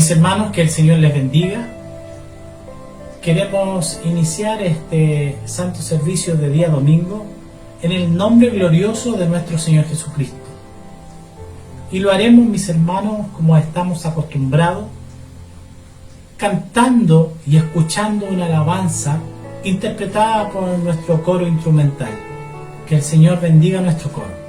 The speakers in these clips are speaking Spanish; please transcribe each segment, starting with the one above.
Mis hermanos, que el Señor les bendiga. Queremos iniciar este santo servicio de día domingo en el nombre glorioso de nuestro Señor Jesucristo. Y lo haremos, mis hermanos, como estamos acostumbrados, cantando y escuchando una alabanza interpretada por nuestro coro instrumental. Que el Señor bendiga nuestro coro.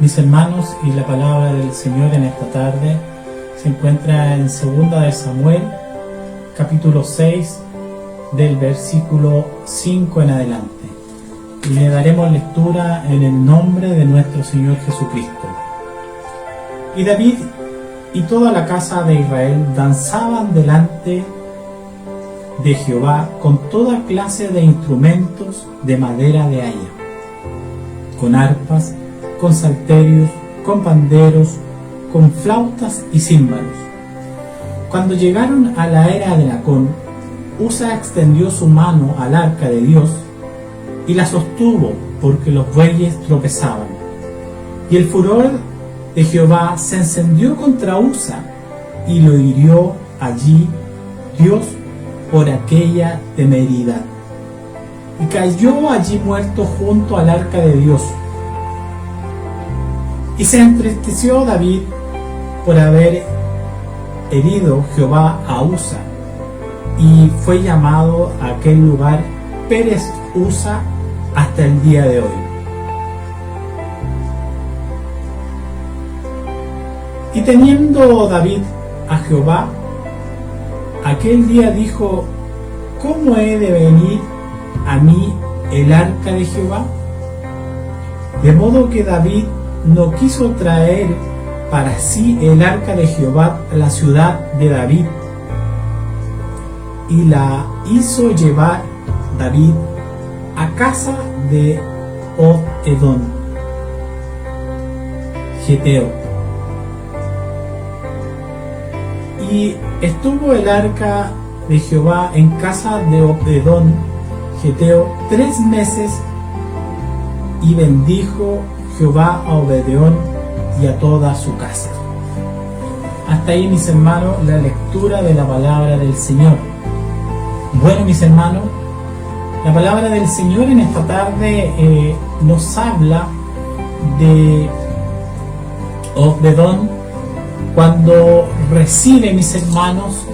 Mis hermanos, y la palabra del Señor en esta tarde se encuentra en 2 de Samuel, capítulo 6, del versículo 5 en adelante. Y le daremos lectura en el nombre de nuestro Señor Jesucristo. Y David y toda la casa de Israel danzaban delante de Jehová con toda clase de instrumentos de madera de haya, con arpas, con salterios, con panderos, con flautas y címbalos. Cuando llegaron a la era de Nacón, Usa extendió su mano al arca de Dios y la sostuvo porque los bueyes tropezaban. Y el furor de Jehová se encendió contra Usa y lo hirió allí Dios por aquella temeridad. Y cayó allí muerto junto al arca de Dios. Y se entristeció David por haber herido Jehová a Usa, y fue llamado a aquel lugar Pérez Usa hasta el día de hoy. Y teniendo David a Jehová, aquel día dijo: ¿cómo he de venir a mí el arca de Jehová? De modo que David no quiso traer para sí el arca de Jehová a la ciudad de David, y la hizo llevar David a casa de Obed-edom, geteo. Y estuvo el arca de Jehová en casa de Obed-edom, geteo, 3 meses, y bendijo Jehová a Obed-edom y a toda su casa. Hasta ahí, mis hermanos, la lectura de la palabra del Señor. Bueno, mis hermanos, la palabra del Señor en esta tarde nos habla de Obed-edom cuando recibe, mis hermanos,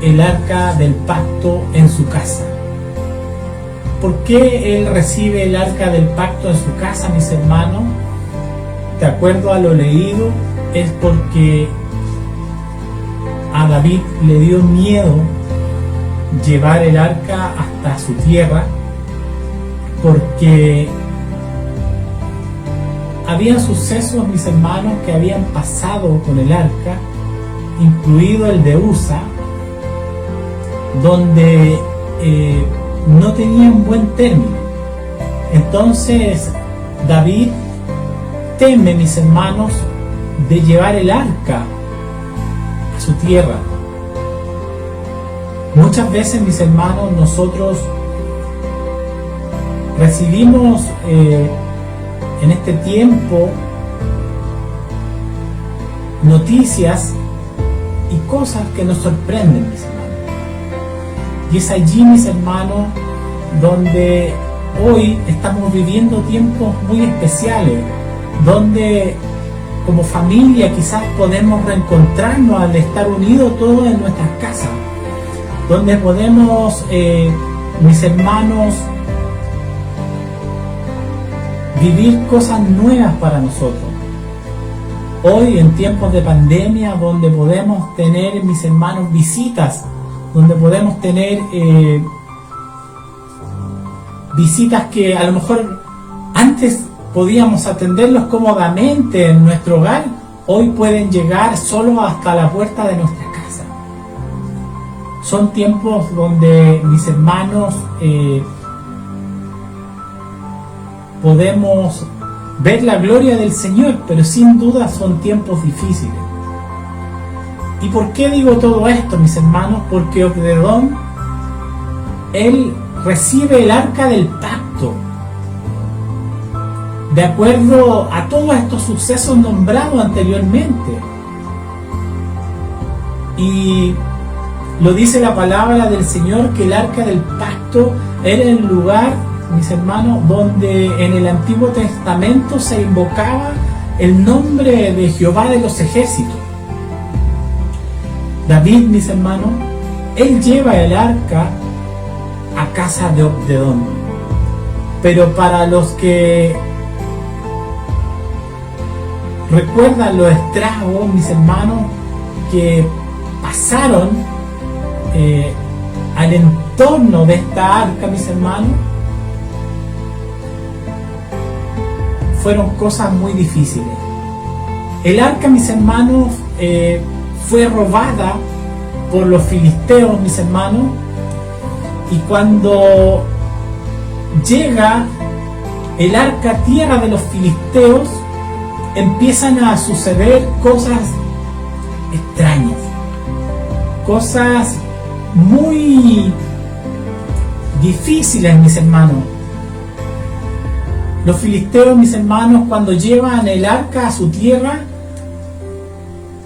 el arca del pacto en su casa. ¿Por qué él recibe el arca del pacto en su casa, mis hermanos? De acuerdo a lo leído, es porque a David le dio miedo llevar el arca hasta su tierra, porque había sucesos, mis hermanos, que habían pasado con el arca, incluido el de Usa, donde no tenía un buen término. Entonces David teme, mis hermanos, de llevar el arca a su tierra. Muchas veces, mis hermanos, nosotros recibimos en este tiempo noticias y cosas que nos sorprenden, mis hermanos. Y es allí, mis hermanos, donde hoy estamos viviendo tiempos muy especiales, donde como familia quizás podemos reencontrarnos al estar unidos todos en nuestras casas, donde podemos, mis hermanos, vivir cosas nuevas para nosotros. Hoy, en tiempos de pandemia, donde podemos tener, mis hermanos, visitas, donde podemos tener visitas que a lo mejor antes podíamos atenderlos cómodamente en nuestro hogar, hoy pueden llegar solo hasta la puerta de nuestra casa. Son tiempos donde, mis hermanos, podemos ver la gloria del Señor, pero sin duda son tiempos difíciles. ¿Y por qué digo todo esto, mis hermanos? Porque Obed-edom, él recibe el arca del pacto, de acuerdo a todos estos sucesos nombrados anteriormente. Y lo dice la palabra del Señor, que el arca del pacto era el lugar, mis hermanos, donde en el Antiguo Testamento se invocaba el nombre de Jehová de los ejércitos. David, mis hermanos, él lleva el arca a casa de Obed-edom. Pero para los que recuerdan los estragos, mis hermanos, que pasaron al entorno de esta arca, mis hermanos, fueron cosas muy difíciles. El arca, mis hermanos, fue robada por los filisteos, mis hermanos, y cuando llega el arca a tierra de los filisteos, empiezan a suceder cosas extrañas, cosas muy difíciles, mis hermanos. Los filisteos, mis hermanos, cuando llevan el arca a su tierra,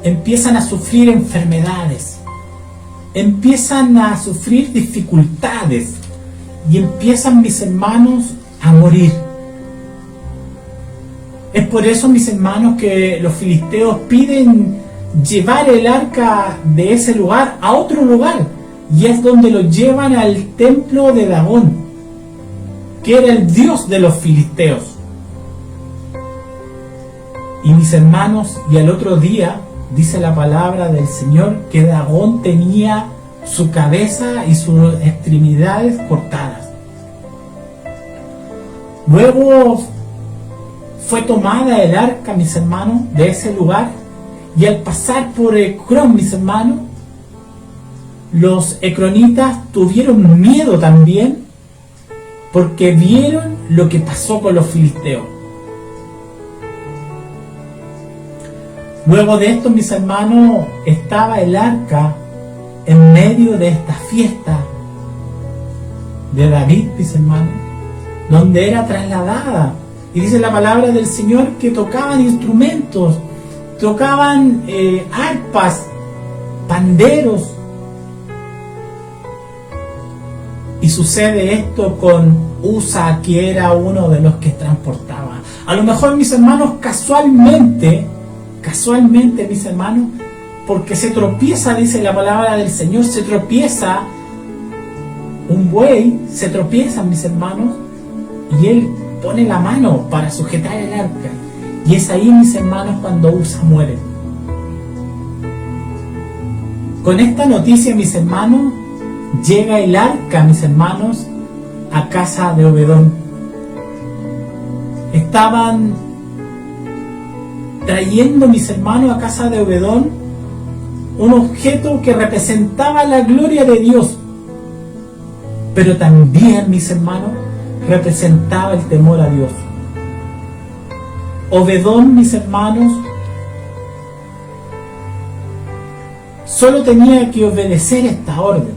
empiezan a sufrir enfermedades, empiezan a sufrir dificultades y empiezan, mis hermanos, a morir. Es por eso, mis hermanos, que los filisteos piden llevar el arca de ese lugar a otro lugar, y es donde lo llevan al templo de Dagón, que era el dios de los filisteos. Y mis hermanos, y al otro día dice la palabra del Señor que Dagón tenía su cabeza y sus extremidades cortadas. Luego fue tomada el arca, mis hermanos, de ese lugar, y al pasar por Ecrón, mis hermanos, los ecronitas tuvieron miedo también, porque vieron lo que pasó con los filisteos. Luego de esto, mis hermanos, estaba el arca en medio de esta fiesta de David, mis hermanos, donde era trasladada. Y dice la palabra del Señor que tocaban instrumentos, tocaban arpas, panderos. Y sucede esto con Usa, que era uno de los que transportaba. A lo mejor, mis hermanos, casualmente, mis hermanos, porque se tropieza, dice la palabra del Señor, se tropieza un buey, se tropiezan, mis hermanos, y él pone la mano para sujetar el arca. Y es ahí, mis hermanos, cuando Usa muere. Con esta noticia, mis hermanos, llega el arca, mis hermanos, a casa de Obedón. Estaban trayendo, mis hermanos, a casa de Obedón un objeto que representaba la gloria de Dios, pero también, mis hermanos, representaba el temor a Dios. Obedón, mis hermanos, solo tenía que obedecer esta orden.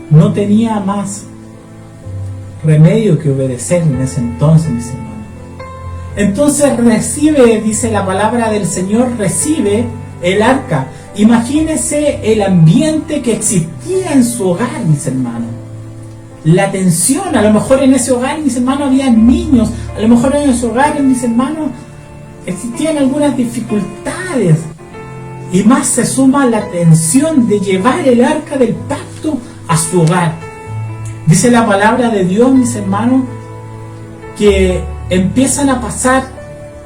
No tenía más remedio que obedecer en ese entonces, mis hermanos. Entonces recibe, dice la palabra del Señor, recibe el arca. Imagínense el ambiente que existía en su hogar, mis hermanos. La tensión, a lo mejor en ese hogar, mis hermanos, había niños, a lo mejor en ese hogar, mis hermanos, existían algunas dificultades. Y más se suma la tensión de llevar el arca del pacto a su hogar. Dice la palabra de Dios, mis hermanos, que empiezan a pasar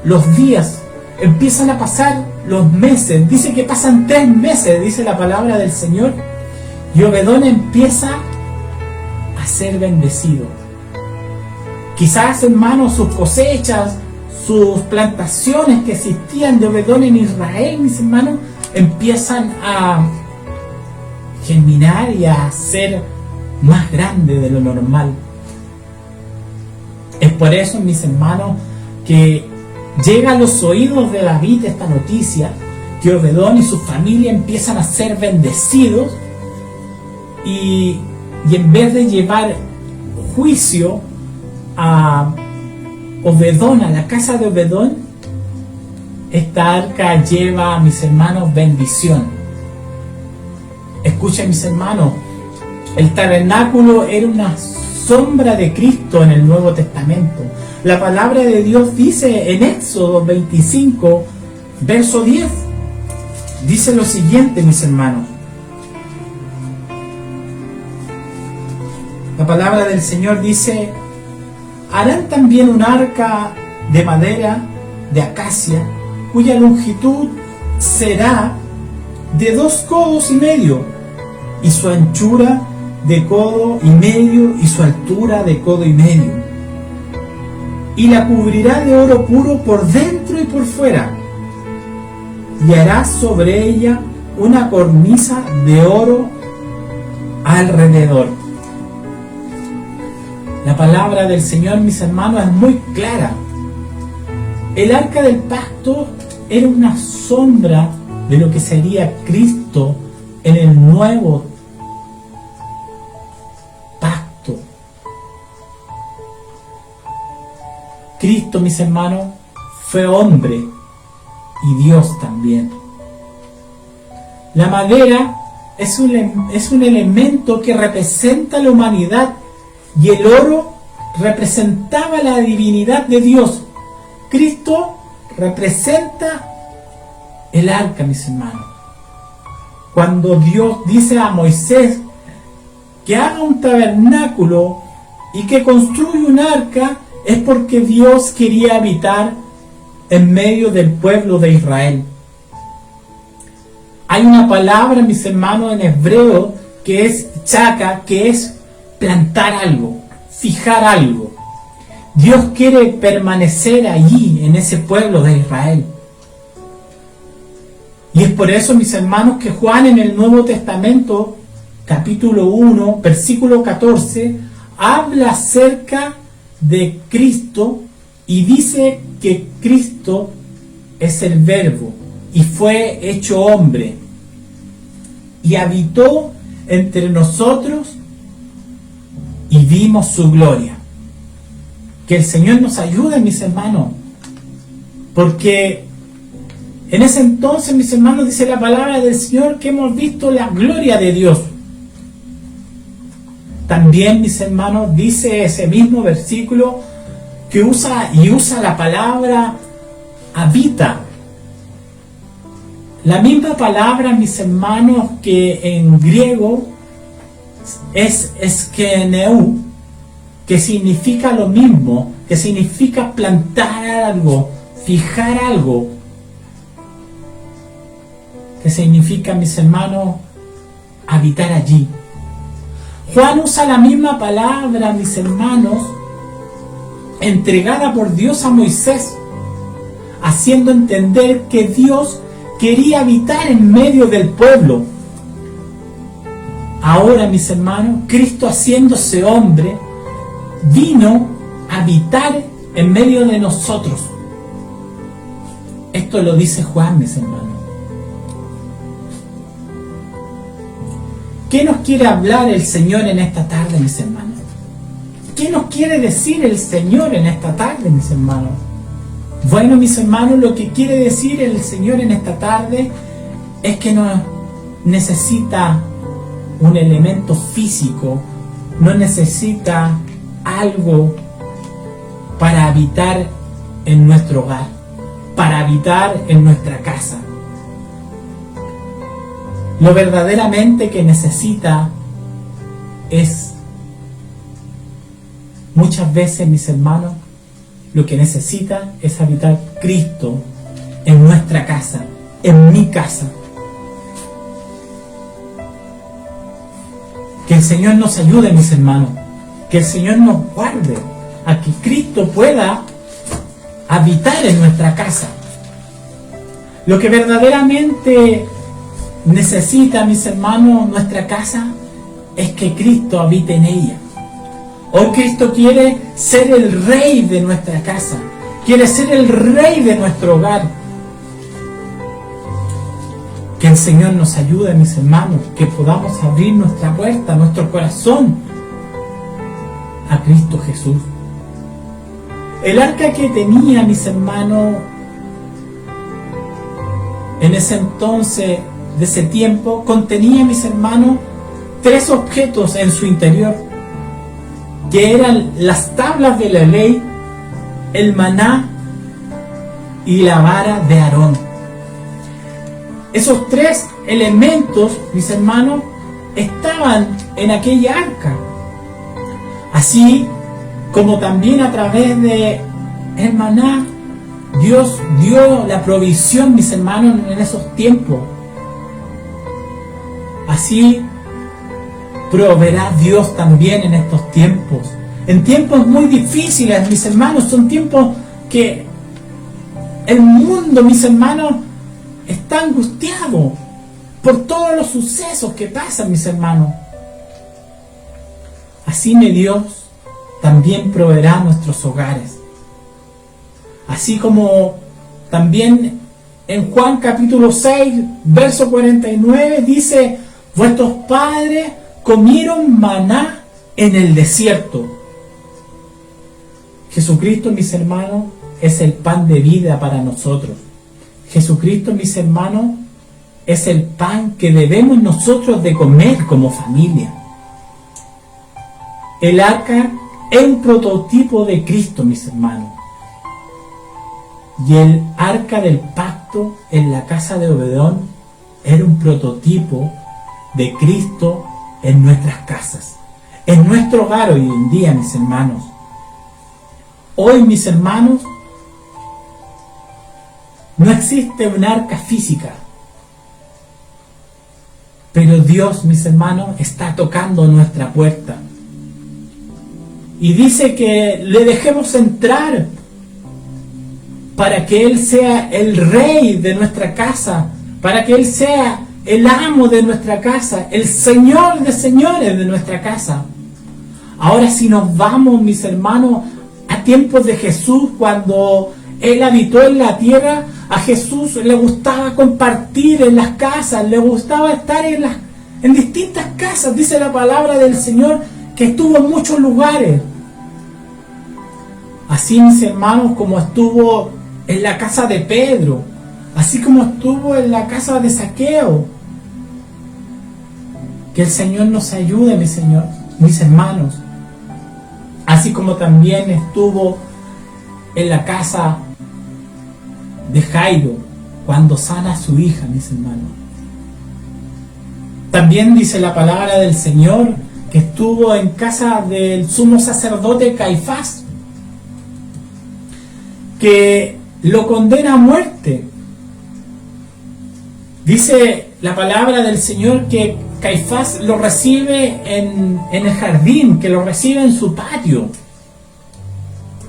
los días, empiezan a pasar los meses. Dice que pasan 3 meses, dice la palabra del Señor, y Obedón empieza a ser bendecido. Quizás, hermanos, sus cosechas, sus plantaciones que existían de Obedón en Israel, mis hermanos, empiezan a germinar y a ser más grande de lo normal. Es por eso, mis hermanos, que llega a los oídos de David esta noticia, que Obedón y su familia empiezan a ser bendecidos, y en vez de llevar juicio a Obedón, a la casa de Obedón, esta arca lleva, mis hermanos, bendición. Escuchen, mis hermanos, el tabernáculo era una sombra de Cristo en el Nuevo Testamento. La palabra de Dios dice en Éxodo 25, verso 10, dice lo siguiente, mis hermanos. La palabra del Señor dice: harán también un arca de madera de acacia, cuya longitud será de 2 codos y medio, y su anchura de codo y medio, y su altura de codo y medio. Y la cubrirá de oro puro por dentro y por fuera, y hará sobre ella una cornisa de oro alrededor. La palabra del Señor, mis hermanos, es muy clara. El arca del pacto era una sombra de lo que sería Cristo en el nuevo pacto. Cristo, mis hermanos, fue hombre y Dios también. La madera es un elemento que representa la humanidad, y el oro representaba la divinidad de Dios. Cristo representa el arca, mis hermanos. Cuando Dios dice a Moisés que haga un tabernáculo y que construya un arca, es porque Dios quería habitar en medio del pueblo de Israel. Hay una palabra, mis hermanos, en hebreo que es chaka, que es plantar algo, fijar algo. Dios quiere permanecer allí, en ese pueblo de Israel. Y es por eso, mis hermanos, que Juan en el Nuevo Testamento, capítulo 1, versículo 14, habla acerca de Cristo y dice que Cristo es el Verbo y fue hecho hombre y habitó entre nosotros y vimos su gloria. Que el Señor nos ayude, mis hermanos, porque en ese entonces, mis hermanos, dice la palabra del Señor que hemos visto la gloria de Dios. También, mis hermanos, dice ese mismo versículo que usa la palabra habita. La misma palabra, mis hermanos, que en griego es eskeneu, que significa lo mismo, que significa plantar algo, fijar algo, que significa, mis hermanos, habitar allí. Juan usa la misma palabra, mis hermanos, entregada por Dios a Moisés, haciendo entender que Dios quería habitar en medio del pueblo. Ahora, mis hermanos, Cristo, haciéndose hombre, vino a habitar en medio de nosotros. Esto lo dice Juan, mis hermanos. ¿Qué nos quiere hablar el Señor en esta tarde, mis hermanos? ¿Qué nos quiere decir el Señor en esta tarde, mis hermanos? Bueno, mis hermanos, lo que quiere decir el Señor en esta tarde es que no necesita un elemento físico, no necesita algo para habitar en nuestro hogar, para habitar en nuestra casa. Lo verdaderamente que necesita es, muchas veces, mis hermanos, lo que necesita es habitar Cristo en nuestra casa, en mi casa. Que el Señor nos ayude, mis hermanos, que el Señor nos guarde a que Cristo pueda habitar en nuestra casa. Lo que verdaderamente necesita, mis hermanos, nuestra casa es que Cristo habite en ella. Hoy Cristo quiere ser el rey de nuestra casa, quiere ser el rey de nuestro hogar. Que el Señor nos ayude, mis hermanos, que podamos abrir nuestra puerta, nuestro corazón a Cristo Jesús. El arca que tenía, mis hermanos, en ese entonces, de ese tiempo, contenía, mis hermanos, 3 objetos en su interior, que eran las tablas de la ley, el maná y la vara de Aarón. Esos 3 elementos, mis hermanos, estaban en aquella arca. Así como también a través de el maná Dios dio la provisión, mis hermanos, en esos tiempos. Así proveerá Dios también en estos tiempos. En tiempos muy difíciles, mis hermanos, son tiempos que el mundo, mis hermanos, está angustiado por todos los sucesos que pasan, mis hermanos. Así mi Dios también proveerá nuestros hogares. Así como también en Juan capítulo 6, verso 49 dice: vuestros padres comieron maná en el desierto. Jesucristo, mis hermanos, es el pan de vida para nosotros. Jesucristo, mis hermanos, es el pan que debemos nosotros de comer como familia. El arca es un prototipo de Cristo, mis hermanos. Y el arca del pacto en la casa de Obedón era un prototipo de Cristo en nuestras casas, en nuestro hogar hoy en día, mis hermanos. Hoy, mis hermanos, no existe un arca física, pero Dios, mis hermanos, está tocando nuestra puerta y dice que le dejemos entrar para que Él sea el rey de nuestra casa, para que Él sea el amo de nuestra casa, el Señor de señores de nuestra casa. Ahora, si nos vamos, mis hermanos, a tiempos de Jesús, cuando Él habitó en la tierra, a Jesús le gustaba compartir en las casas, le gustaba estar en distintas casas. Dice la palabra del Señor que estuvo en muchos lugares. Así, mis hermanos, como estuvo en la casa de Pedro, así como estuvo en la casa de Zaqueo. Que el Señor nos ayude, mis hermanos. Así como también estuvo en la casa de Jairo, cuando sana a su hija, mis hermanos. También dice la palabra del Señor que estuvo en casa del sumo sacerdote Caifás, que lo condena a muerte. Dice la palabra del Señor que Caifás lo recibe en el jardín, que lo recibe en su patio.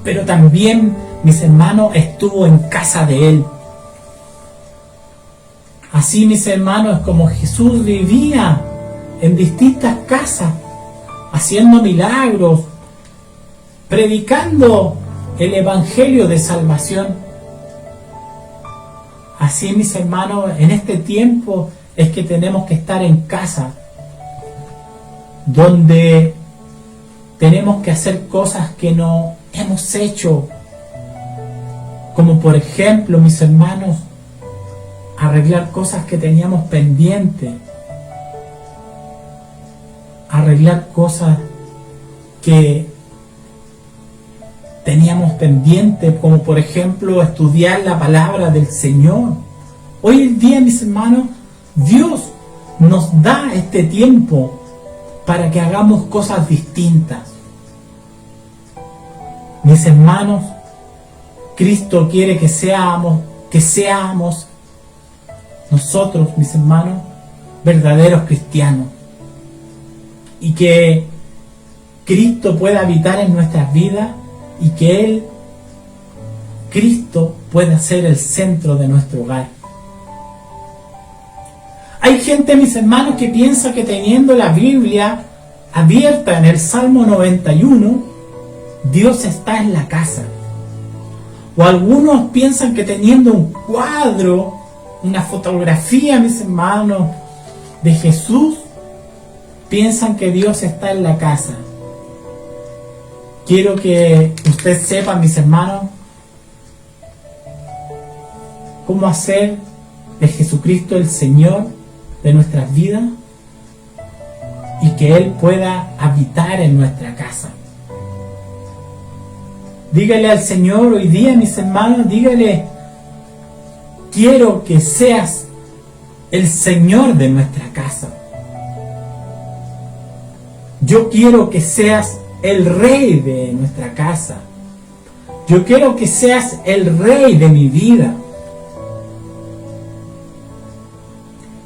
Pero también, mis hermanos, estuvo en casa de él. Así, mis hermanos, como Jesús vivía en distintas casas, haciendo milagros, predicando el evangelio de salvación. Así, mis hermanos, en este tiempo es que tenemos que estar en casa, donde tenemos que hacer cosas que no hemos hecho, como por ejemplo, mis hermanos, arreglar cosas que teníamos pendientes, arreglar cosas que teníamos pendientes, como por ejemplo estudiar la palabra del Señor. Hoy en día, mis hermanos, Dios nos da este tiempo para que hagamos cosas distintas. Mis hermanos, Cristo quiere que seamos nosotros, mis hermanos, verdaderos cristianos, y que Cristo pueda habitar en nuestras vidas y que Cristo pueda ser el centro de nuestro hogar. Hay gente, mis hermanos, que piensa que teniendo la Biblia abierta en el Salmo 91, Dios está en la casa. O algunos piensan que teniendo un cuadro, una fotografía, mis hermanos, de Jesús, piensan que Dios está en la casa. Quiero que usted sepa, mis hermanos, cómo hacer de Jesucristo el Señor de nuestras vidas y que Él pueda habitar en nuestra casa. Dígale al Señor hoy día, mis hermanos, dígale: quiero que seas el Señor de nuestra casa. Yo quiero que seas el Rey de nuestra casa. Yo quiero que seas el rey de mi vida.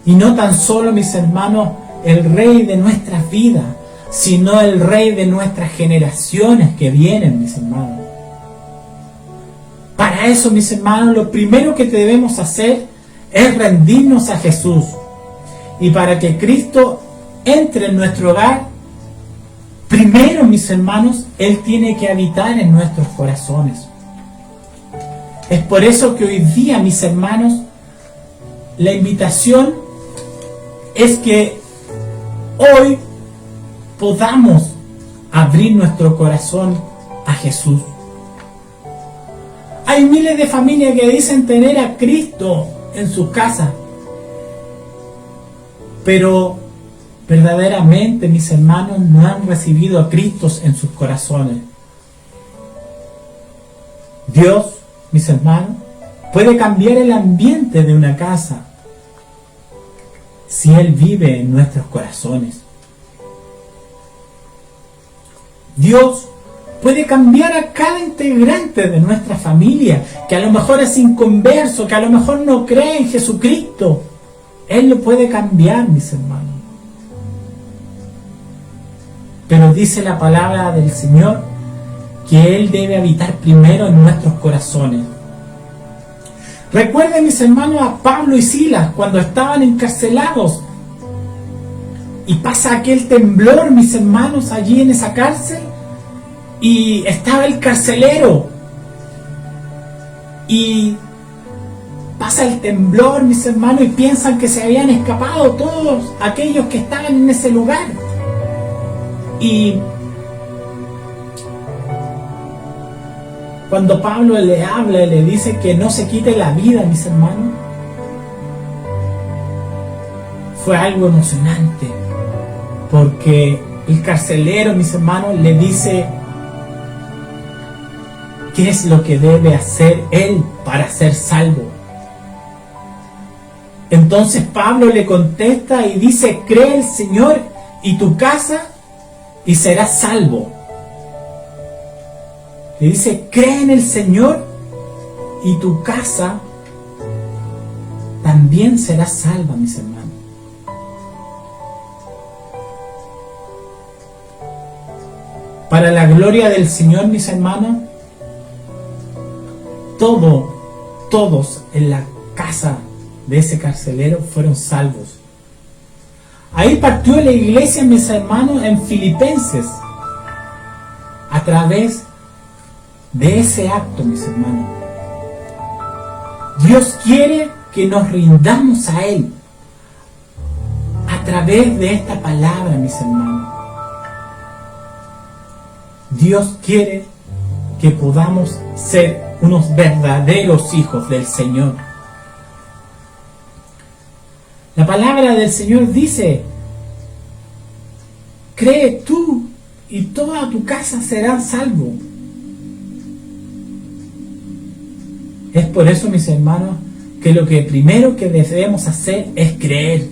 Y no tan solo, mis hermanos, el rey de nuestras vidas, sino el rey de nuestras generaciones que vienen, mis hermanos. Para eso, mis hermanos, lo primero que debemos hacer es rendirnos a Jesús. Y para que Cristo entre en nuestro hogar, primero, mis hermanos, Él tiene que habitar en nuestros corazones. Es por eso que hoy día, mis hermanos, la invitación es que hoy podamos abrir nuestro corazón a Jesús. Hay miles de familias que dicen tener a Cristo en sus casas, pero verdaderamente, mis hermanos, no han recibido a Cristo en sus corazones. Dios, mis hermanos, puede cambiar el ambiente de una casa si Él vive en nuestros corazones. Dios puede cambiar a cada integrante de nuestra familia, que a lo mejor es inconverso, que a lo mejor no cree en Jesucristo. Él lo puede cambiar, mis hermanos. Pero dice la palabra del Señor que Él debe habitar primero en nuestros corazones. Recuerden, mis hermanos, a Pablo y Silas cuando estaban encarcelados y pasa aquel temblor, mis hermanos, allí en esa cárcel, y estaba el carcelero y pasa el temblor, mis hermanos, y piensan que se habían escapado todos aquellos que estaban en ese lugar. Y cuando Pablo le habla y le dice que no se quite la vida, mis hermanos, fue algo emocionante, porque el carcelero, mis hermanos, le dice qué es lo que debe hacer él para ser salvo. Entonces Pablo le contesta y dice: cree el Señor y tu casa y serás salvo. Le dice: cree en el Señor y tu casa también será salva, mis hermanos. Para la gloria del Señor, mis hermanos, todos en la casa de ese carcelero fueron salvos. Ahí partió la iglesia, mis hermanos, en Filipenses, a través de ese acto, mis hermanos. Dios quiere que nos rindamos a Él a través de esta palabra, mis hermanos. Dios quiere que podamos ser unos verdaderos hijos del Señor. La palabra del Señor dice: cree tú y toda tu casa serán salvos. Es por eso, mis hermanos, que lo que primero que debemos hacer es creer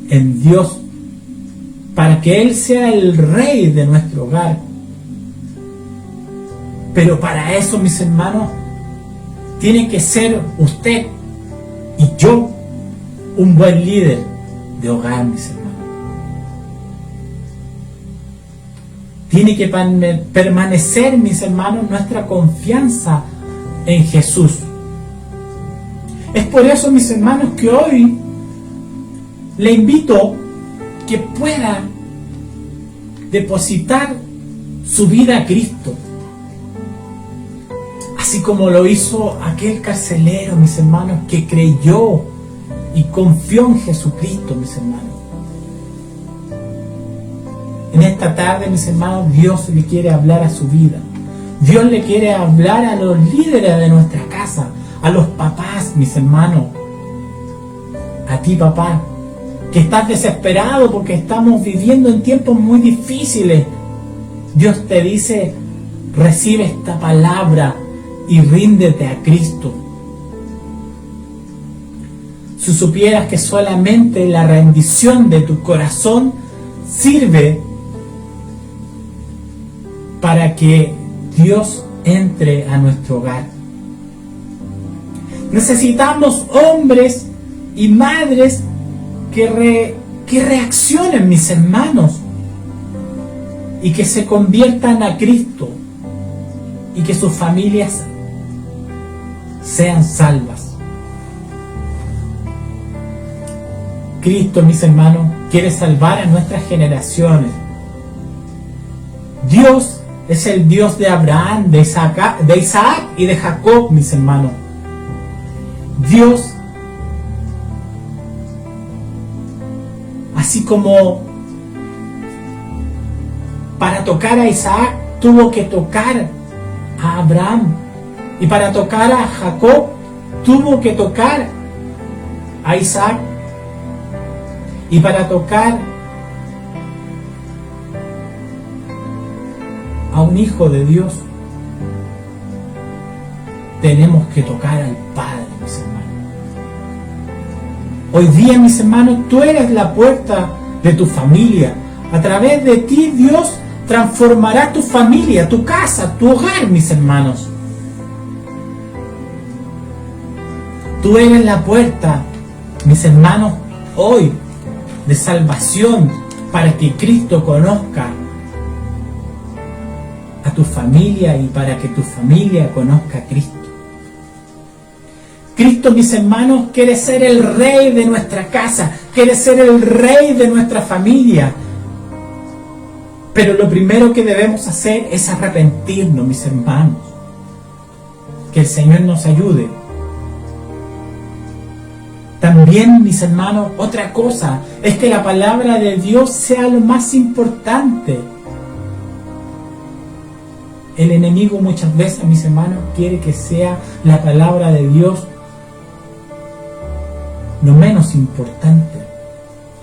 en Dios, para que Él sea el Rey de nuestro hogar. Pero para eso, mis hermanos, tiene que ser usted y yo un buen líder de hogar, mis hermanos. Tiene que permanecer, mis hermanos, nuestra confianza en Jesús. Es por eso, mis hermanos, que hoy le invito que pueda depositar su vida a Cristo, así como lo hizo aquel carcelero, mis hermanos, que creyó y confió en Jesucristo, mis hermanos. En esta tarde, mis hermanos, Dios le quiere hablar a su vida. Dios le quiere hablar a los líderes de nuestra casa, a los papás, mis hermanos. A ti, papá, que estás desesperado porque estamos viviendo en tiempos muy difíciles. Dios te dice: recibe esta palabra y ríndete a Cristo. Si supieras que solamente la rendición de tu corazón sirve para que Dios entre a nuestro hogar. Necesitamos hombres y madres que reaccionen, mis hermanos, y que se conviertan a Cristo y que sus familias sean salvas. Cristo, mis hermanos, quiere salvar a nuestras generaciones. Dios es el Dios de Abraham, de Isaac y de Jacob, mis hermanos. Dios, así como para tocar a Isaac tuvo que tocar a Abraham, y para tocar a Jacob tuvo que tocar a Isaac, y para tocar a un hijo de Dios tenemos que tocar al Padre, mis hermanos. Hoy día, mis hermanos, tú eres la puerta de tu familia. A través de ti Dios transformará tu familia, tu casa, tu hogar, mis hermanos. Tú eres la puerta, mis hermanos, hoy de salvación, para que Cristo conozca a tu familia y para que tu familia conozca a Cristo. Cristo, mis hermanos, quiere ser el rey de nuestra casa, quiere ser el rey de nuestra familia. Pero lo primero que debemos hacer es arrepentirnos, mis hermanos. Que el Señor nos ayude. También, mis hermanos, otra cosa es que la palabra de Dios sea lo más importante. El enemigo muchas veces, mis hermanos, quiere que sea la palabra de Dios lo menos importante.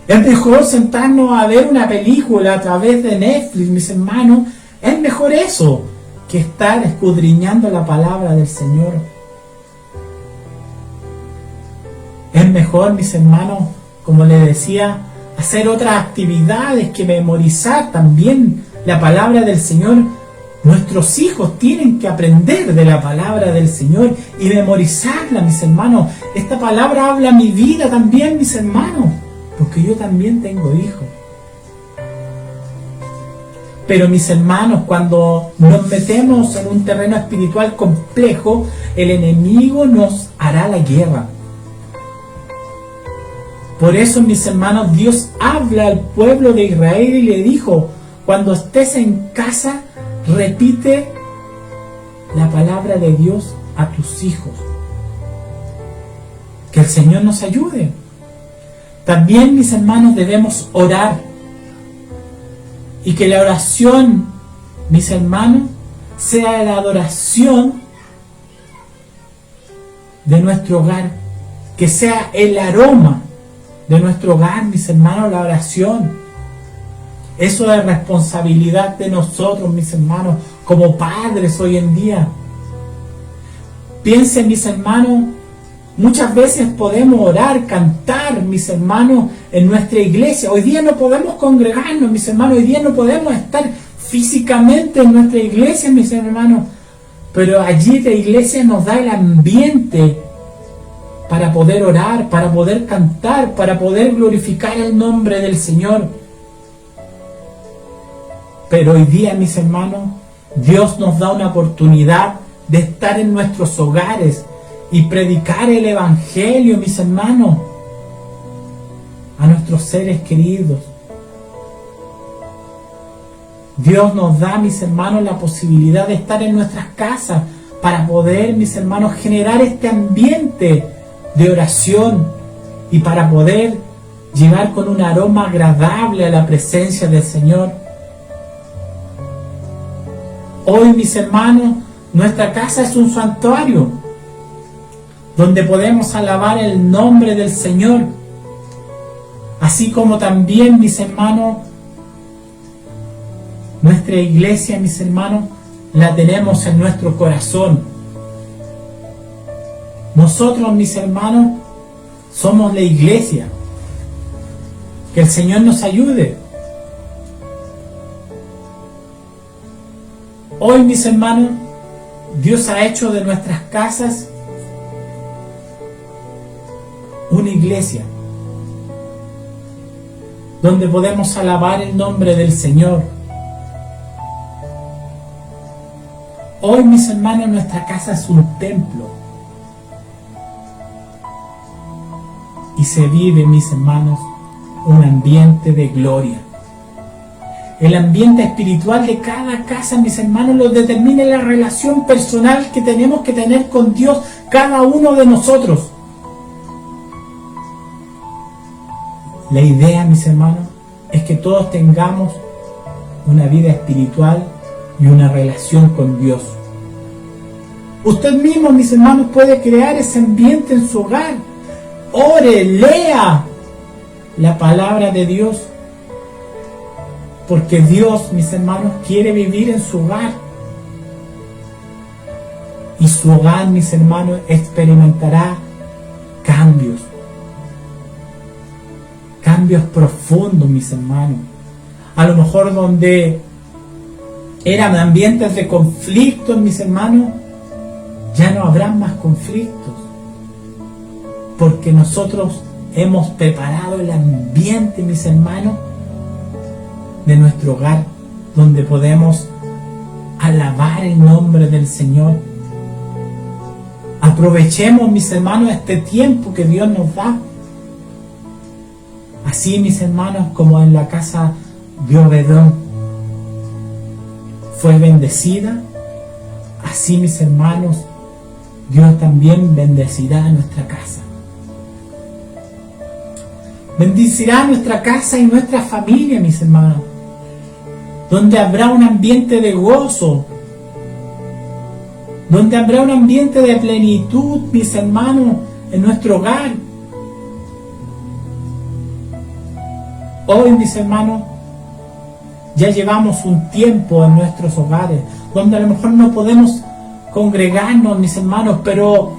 Es mejor sentarnos a ver una película a través de Netflix, mis hermanos. Es mejor eso que estar escudriñando la palabra del Señor. Es mejor, mis hermanos, como les decía, hacer otras actividades que memorizar también la palabra del Señor. Nuestros hijos tienen que aprender de la palabra del Señor y memorizarla, mis hermanos. Esta palabra habla mi vida también, mis hermanos, porque yo también tengo hijos. Pero, mis hermanos, cuando nos metemos en un terreno espiritual complejo, el enemigo nos hará la guerra. Por eso, mis hermanos, Dios habla al pueblo de Israel y le dijo: cuando estés en casa, repite la palabra de Dios a tus hijos. Que el Señor nos ayude. También, mis hermanos, debemos orar. Y que la oración, mis hermanos, sea la adoración de nuestro hogar. Que sea el aroma de nuestro hogar, mis hermanos, la oración. Eso es responsabilidad de nosotros, mis hermanos, como padres hoy en día. Piensen, mis hermanos, muchas veces podemos orar, cantar, mis hermanos, en nuestra iglesia. Hoy día no podemos congregarnos, mis hermanos. Hoy día no podemos estar físicamente en nuestra iglesia, mis hermanos. Pero allí la iglesia nos da el ambiente para poder orar, para poder cantar, para poder glorificar el nombre del Señor. Pero hoy día, mis hermanos, Dios nos da una oportunidad de estar en nuestros hogares y predicar el Evangelio, mis hermanos, a nuestros seres queridos. Dios nos da, mis hermanos, la posibilidad de estar en nuestras casas para poder, mis hermanos, generar este ambiente de oración y para poder llegar con un aroma agradable a la presencia del Señor. Hoy, mis hermanos, nuestra casa es un santuario donde podemos alabar el nombre del Señor. Así como también, mis hermanos, nuestra iglesia, mis hermanos, la tenemos en nuestro corazón. Nosotros, mis hermanos, somos la iglesia. Que el Señor nos ayude. Hoy, mis hermanos, Dios ha hecho de nuestras casas una iglesia donde podemos alabar el nombre del Señor. Hoy, mis hermanos, nuestra casa es un templo y se vive, mis hermanos, un ambiente de gloria. El ambiente espiritual de cada casa, mis hermanos, lo determina la relación personal que tenemos que tener con Dios, cada uno de nosotros. La idea, mis hermanos, es que todos tengamos una vida espiritual y una relación con Dios. Usted mismo, mis hermanos, puede crear ese ambiente en su hogar. Ore, lea la palabra de Dios. Porque Dios, mis hermanos, quiere vivir en su hogar. Y su hogar, mis hermanos, experimentará cambios. Cambios profundos, mis hermanos. A lo mejor donde eran ambientes de conflictos, mis hermanos, ya no habrán más conflictos. Porque nosotros hemos preparado el ambiente, mis hermanos, de nuestro hogar, donde podemos alabar el nombre del Señor. Aprovechemos, mis hermanos, este tiempo que Dios nos da. Así, mis hermanos, como en la casa de Obedón fue bendecida, así, mis hermanos, Dios también bendecirá nuestra casa. Bendecirá nuestra casa y nuestra familia, mis hermanos, donde habrá un ambiente de gozo, donde habrá un ambiente de plenitud, mis hermanos, en nuestro hogar. Hoy, mis hermanos, ya llevamos un tiempo en nuestros hogares, donde a lo mejor no podemos congregarnos, mis hermanos, pero,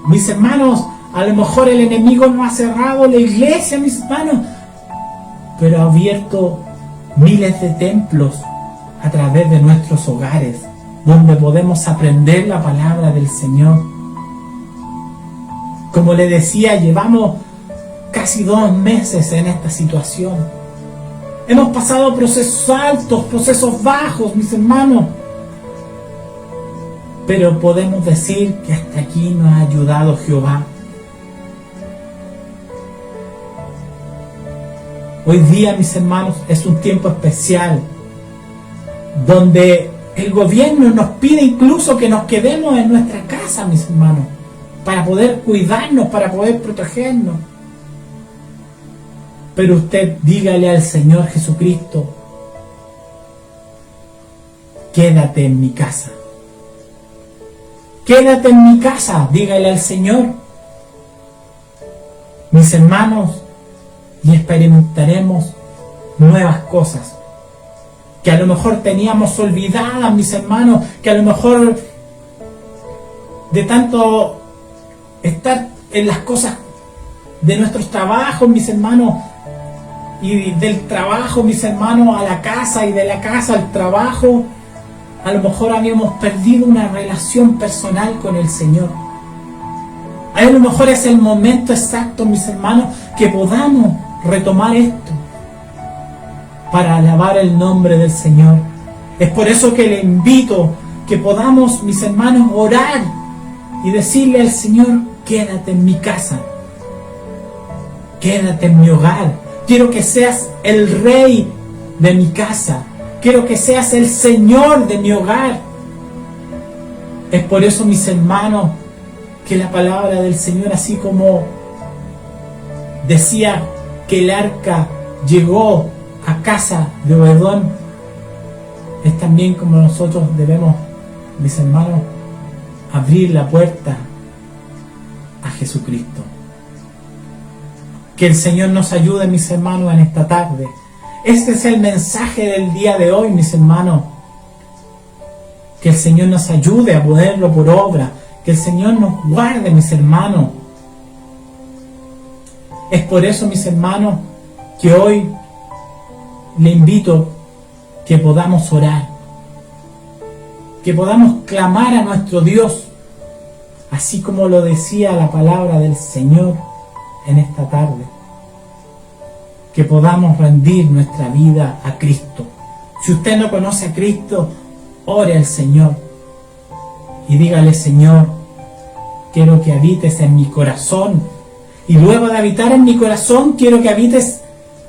mis hermanos, a lo mejor el enemigo no ha cerrado la iglesia, mis hermanos, pero ha abierto miles de templos a través de nuestros hogares, donde podemos aprender la palabra del Señor. Como le decía, llevamos casi 2 meses en esta situación. Hemos pasado procesos altos, procesos bajos, mis hermanos, pero podemos decir que hasta aquí nos ha ayudado Jehová. Hoy día, mis hermanos, es un tiempo especial donde el gobierno nos pide incluso que nos quedemos en nuestra casa, mis hermanos, para poder cuidarnos, para poder protegernos. Pero usted dígale al Señor Jesucristo: quédate en mi casa. Quédate en mi casa, dígale al Señor. Mis hermanos, y experimentaremos nuevas cosas que a lo mejor teníamos olvidadas, mis hermanos, que a lo mejor de tanto estar en las cosas de nuestros trabajos, mis hermanos, y del trabajo, mis hermanos, a la casa, y de la casa al trabajo, a lo mejor habíamos perdido una relación personal con el Señor. A lo mejor es el momento exacto, mis hermanos, que podamos retomar esto para alabar el nombre del Señor. Es por eso que le invito que podamos, mis hermanos, orar y decirle al Señor: quédate en mi casa, quédate en mi hogar. Quiero que seas el rey de mi casa, quiero que seas el Señor de mi hogar. Es por eso, mis hermanos, que la palabra del Señor, así como decía que el arca llegó a casa de Obedón, es también como nosotros debemos, mis hermanos, abrir la puerta a Jesucristo. Que el Señor nos ayude, mis hermanos, en esta tarde. Este es el mensaje del día de hoy, mis hermanos. Que el Señor nos ayude a ponerlo por obra. Que el Señor nos guarde, mis hermanos. Es por eso, mis hermanos, que hoy le invito que podamos orar. que podamos clamar a nuestro Dios, así como lo decía la palabra del Señor en esta tarde. Que podamos rendir nuestra vida a Cristo. Si usted no conoce a Cristo, ore al Señor y dígale: Señor, quiero que habites en mi corazón, y luego de habitar en mi corazón, quiero que habites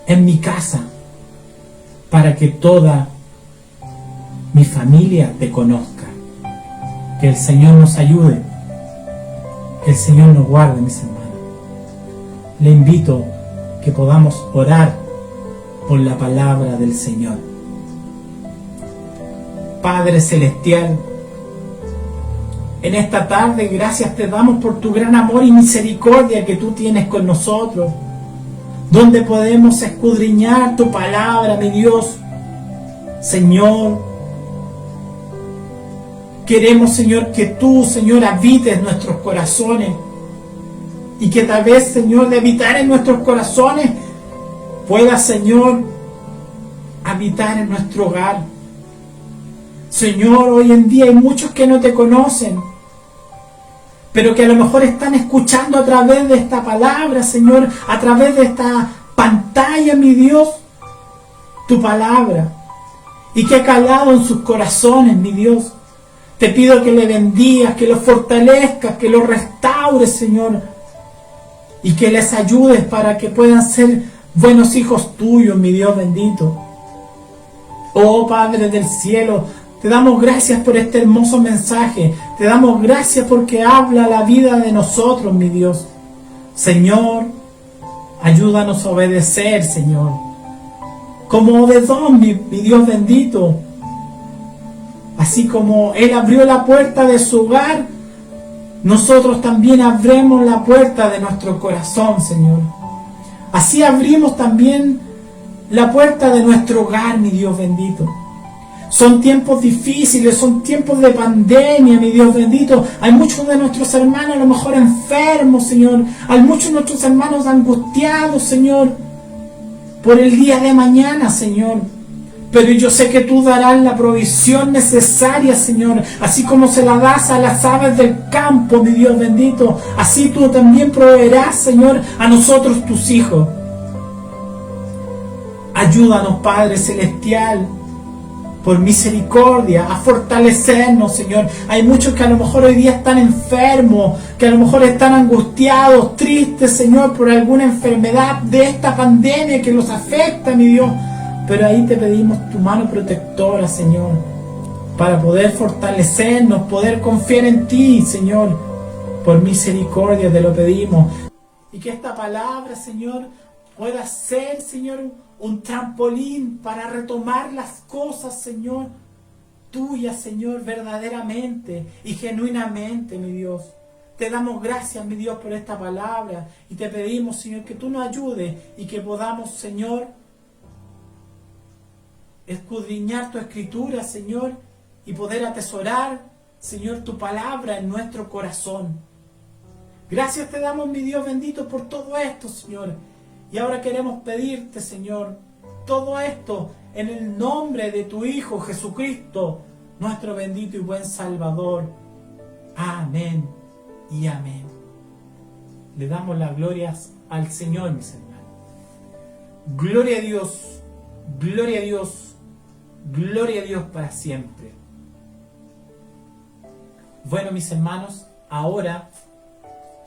en mi casa, para que toda mi familia te conozca. Que el Señor nos ayude, que el Señor nos guarde, mis hermanos. Le invito que podamos orar por la palabra del Señor. Padre Celestial, en esta tarde gracias te damos por tu gran amor y misericordia que tú tienes con nosotros, donde podemos escudriñar tu palabra, mi Dios. Señor, queremos, Señor, que tú, Señor, habites nuestros corazones, y que tal vez, Señor, de habitar en nuestros corazones, puedas, Señor, habitar en nuestro hogar. Señor, hoy en día hay muchos que no te conocen, pero que a lo mejor están escuchando a través de esta palabra, Señor, a través de esta pantalla, mi Dios, tu palabra, y que ha calado en sus corazones, mi Dios. Te pido que le bendigas, que los fortalezcas, que los restaures, Señor, y que les ayudes para que puedan ser buenos hijos tuyos, mi Dios bendito. Oh Padre del cielo, te damos gracias por este hermoso mensaje. Te damos gracias porque habla la vida de nosotros, mi Dios. Señor, ayúdanos a obedecer, Señor. Como Obedón, mi Dios bendito. Así como Él abrió la puerta de su hogar, nosotros también abremos la puerta de nuestro corazón, Señor. Así abrimos también la puerta de nuestro hogar, mi Dios bendito. Son tiempos difíciles, son tiempos de pandemia, mi Dios bendito. Hay muchos de nuestros hermanos a lo mejor enfermos, Señor. Hay muchos de nuestros hermanos angustiados, Señor, por el día de mañana, Señor. Pero yo sé que tú darás la provisión necesaria, Señor. Así como se la das a las aves del campo, mi Dios bendito. Así tú también proveerás, Señor, a nosotros tus hijos. Ayúdanos, Padre Celestial, por misericordia, a fortalecernos, Señor. Hay muchos que a lo mejor hoy día están enfermos, que a lo mejor están angustiados, tristes, Señor, por alguna enfermedad de esta pandemia que los afecta, mi Dios. Pero ahí te pedimos tu mano protectora, Señor, para poder fortalecernos, poder confiar en ti, Señor. Por misericordia te lo pedimos. Y que esta palabra, Señor, pueda ser, Señor, un trampolín para retomar las cosas, Señor, tuyas, Señor, verdaderamente y genuinamente, mi Dios. Te damos gracias, mi Dios, por esta palabra. Y te pedimos, Señor, que tú nos ayudes y que podamos, Señor, escudriñar tu escritura, Señor, y poder atesorar, Señor, tu palabra en nuestro corazón. Gracias te damos, mi Dios bendito, por todo esto, Señor. Y ahora queremos pedirte, Señor, todo esto en el nombre de tu Hijo Jesucristo, nuestro bendito y buen Salvador. Amén y amén. Le damos las glorias al Señor, mis hermanos. Gloria a Dios, gloria a Dios. Gloria a Dios para siempre. Bueno, mis hermanos, ahora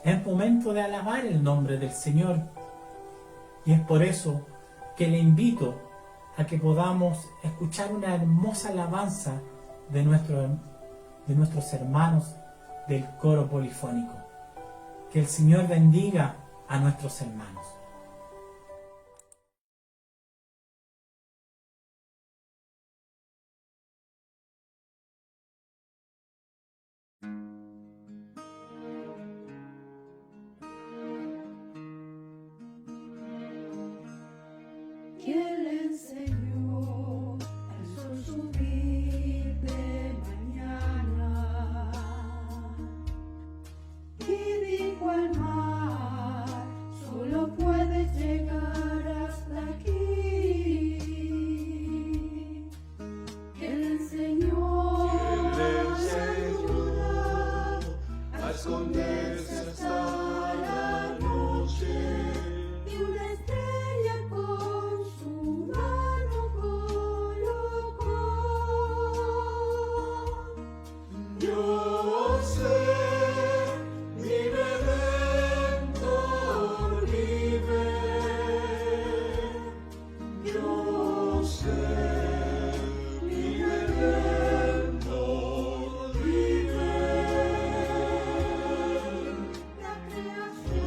es momento de alabar el nombre del Señor. Y es por eso que le invito a que podamos escuchar una hermosa alabanza de nuestros hermanos del coro polifónico. Que el Señor bendiga a nuestros hermanos. ¿Quién le enseñó al sol subir de mañana? Y dijo al mar, solo puedes llegar hasta aquí. ¿Quién le enseñó? Yo sé, mi Redentor vive. Yo sé, mi Redentor vive. La creación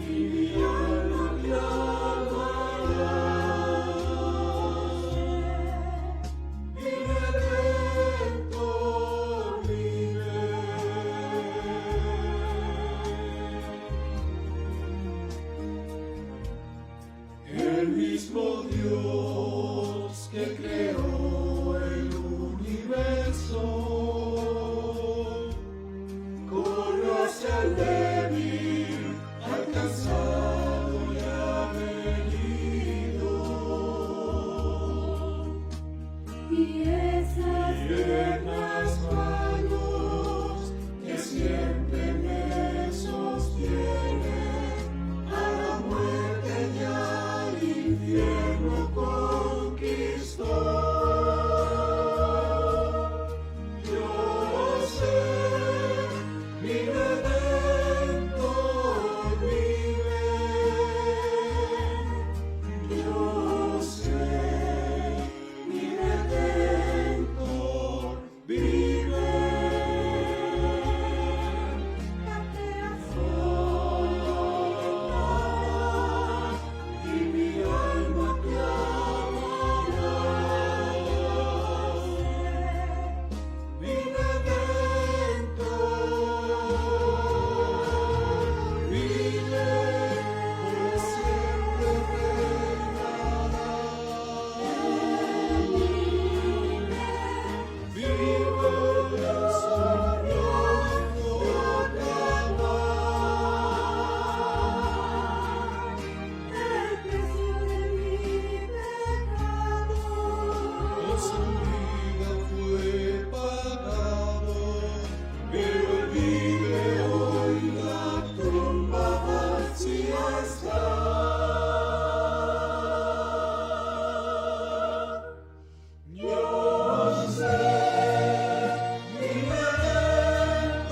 Y mi alma clamará. Mi Redentor vive. El mismo Dios que creó el universo corrió hacia el débil, alcanzado y averido. y esas Tiernas manos que siempre me sostienen, a la muerte y al infierno conquistó. Yo sé, mi Redentor vive. Yo sé, mi Redentor vive. la creación Y mi alma clamará. Mi Redentor vive, por siempre reinará. Vive soñando proclamar. el precio de mi pecado. Por su vida fue pagado, pero él vive hoy, la tumba vacía está. Yo sé, mi Redentor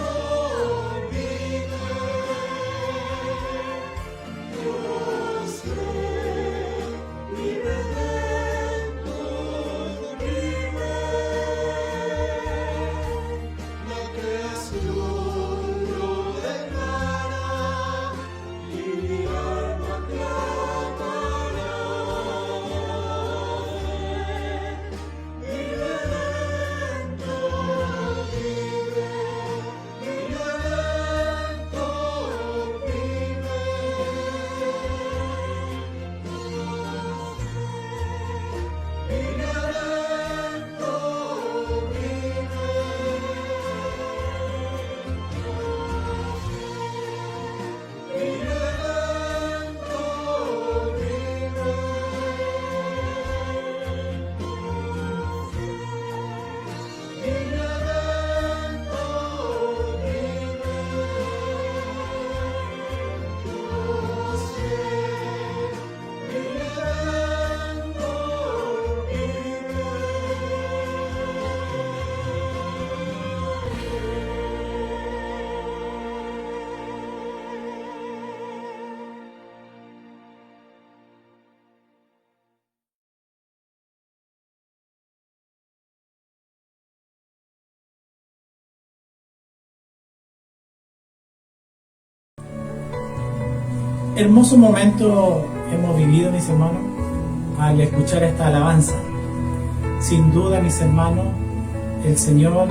vive. Yo sé, mi Redentor vive. La creación lo declara y mi alma clamará. Mi Redentor vive. Mi Redentor vive. Mi Redentor vive. Mi Redentor vive. Mi Redentor Hermoso momento hemos vivido, mis hermanos, al escuchar esta alabanza. Sin duda, mis hermanos, el Señor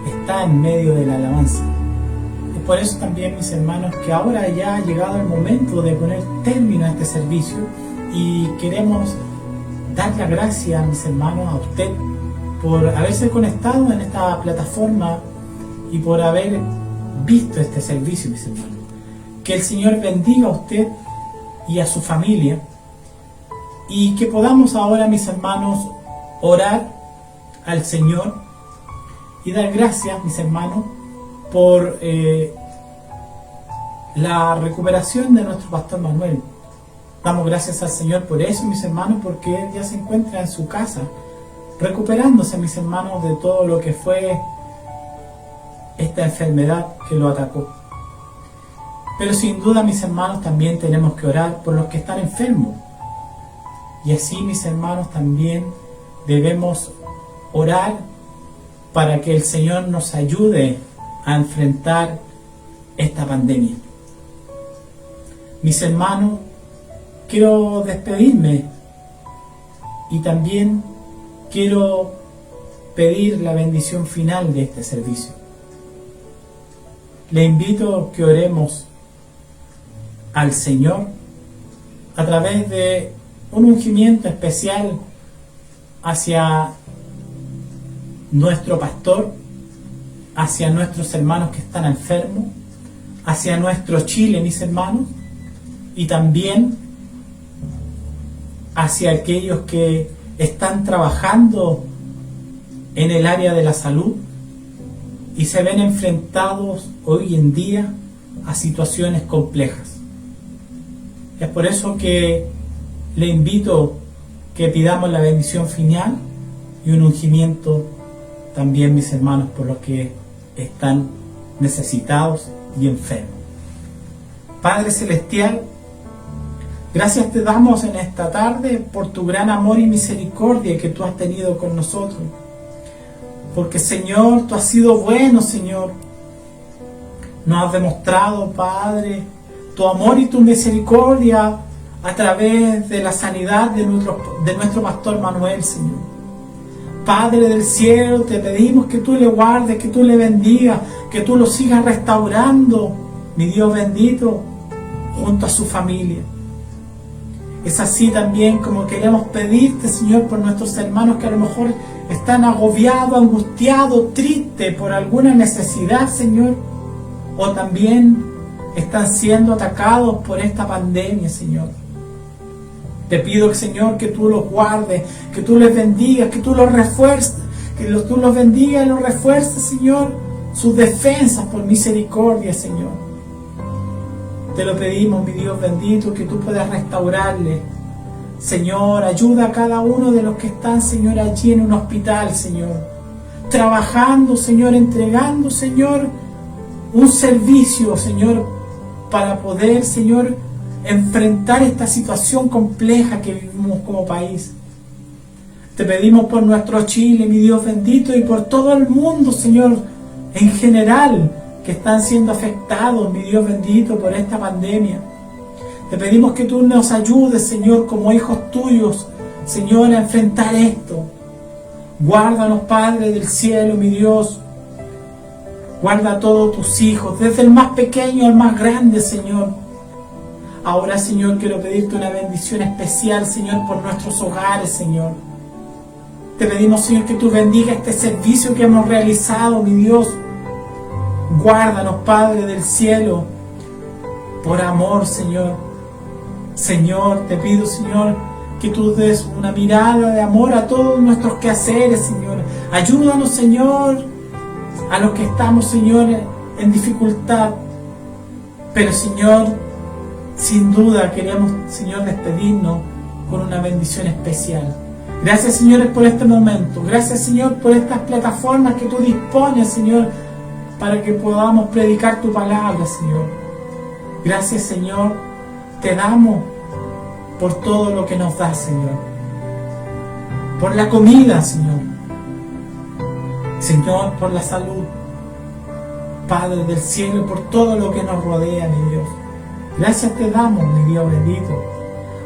está en medio de la alabanza. Es por eso también, mis hermanos, que ahora ya ha llegado el momento de poner término a este servicio y queremos dar la gracia, mis hermanos, a usted por haberse conectado en esta plataforma y por haber visto este servicio, mis hermanos. Que el Señor bendiga a usted y a su familia y que podamos ahora, mis hermanos, orar al Señor y dar gracias, mis hermanos, por la recuperación de nuestro pastor Manuel. Damos gracias al Señor por eso, mis hermanos, porque él ya se encuentra en su casa recuperándose, mis hermanos, de todo lo que fue esta enfermedad que lo atacó. Pero sin duda, mis hermanos, también tenemos que orar por los que están enfermos. Y así, mis hermanos, también debemos orar para que el Señor nos ayude a enfrentar esta pandemia. Mis hermanos, quiero despedirme y también quiero pedir la bendición final de este servicio. Le invito a que oremos al Señor a través de un ungimiento especial hacia nuestro pastor, hacia nuestros hermanos que están enfermos, hacia nuestro Chile, mis hermanos, y también hacia aquellos que están trabajando en el área de la salud y se ven enfrentados hoy en día a situaciones complejas. Es por eso que le invito que pidamos la bendición final y un ungimiento también, mis hermanos, por los que están necesitados y enfermos. Padre Celestial, gracias te damos en esta tarde por tu gran amor y misericordia que tú has tenido con nosotros. Porque, Señor, tú has sido bueno, Señor. Nos has demostrado, Padre, tu amor y tu misericordia a través de la sanidad de nuestro pastor Manuel, Señor. Padre del cielo, te pedimos que tú le guardes, que tú le bendigas, que tú lo sigas restaurando, mi Dios bendito, junto a su familia. Es así también como queremos pedirte, Señor, por nuestros hermanos que a lo mejor están agobiados, angustiados, tristes por alguna necesidad, Señor, o también están siendo atacados por esta pandemia, Señor. Te pido, Señor, que tú los guardes, que tú les bendigas, que tú los refuerces, tú los bendigas y los refuerces, Señor, sus defensas por misericordia, Señor. Te lo pedimos, mi Dios bendito, que tú puedas restaurarle. Señor, ayuda a cada uno de los que están, Señor, allí en un hospital, Señor. Trabajando, Señor, entregando, Señor, un servicio, Señor, para poder, Señor, enfrentar esta situación compleja que vivimos como país. Te pedimos por nuestro Chile, mi Dios bendito, y por todo el mundo, Señor, en general, que están siendo afectados, mi Dios bendito, por esta pandemia. Te pedimos que tú nos ayudes, Señor, como hijos tuyos, Señor, a enfrentar esto. Guárdanos, Padre del cielo, mi Dios. Guarda a todos tus hijos, desde el más pequeño al más grande, Señor. Ahora, Señor, quiero pedirte una bendición especial, Señor, por nuestros hogares, Señor. Te pedimos, Señor, que tú bendiga este servicio que hemos realizado, mi Dios. Guárdanos, Padre del cielo, por amor, Señor. Señor, te pido, Señor, que tú des una mirada de amor a todos nuestros quehaceres, Señor. Ayúdanos, Señor, a los que estamos, Señor, en dificultad. Pero, Señor, sin duda queremos, Señor, despedirnos con una bendición especial. Gracias, Señor, por este momento. Gracias, Señor, por estas plataformas que tú dispones, Señor, para que podamos predicar tu palabra, Señor. Gracias, Señor, te damos por todo lo que nos das, Señor. Por la comida, Señor. Señor, por la salud. Padre del cielo, por todo lo que nos rodea, mi Dios. Gracias te damos, mi Dios bendito.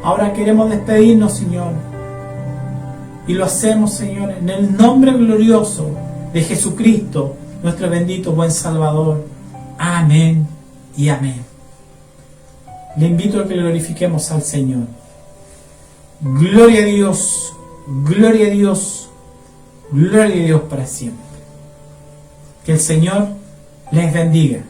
Ahora queremos despedirnos, Señor. Y lo hacemos, Señor, en el nombre glorioso de Jesucristo, nuestro bendito buen Salvador. Amén y amén. Le invito a que glorifiquemos al Señor. Gloria a Dios, gloria a Dios, gloria a Dios para siempre. Que el Señor les bendiga.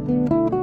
Vive,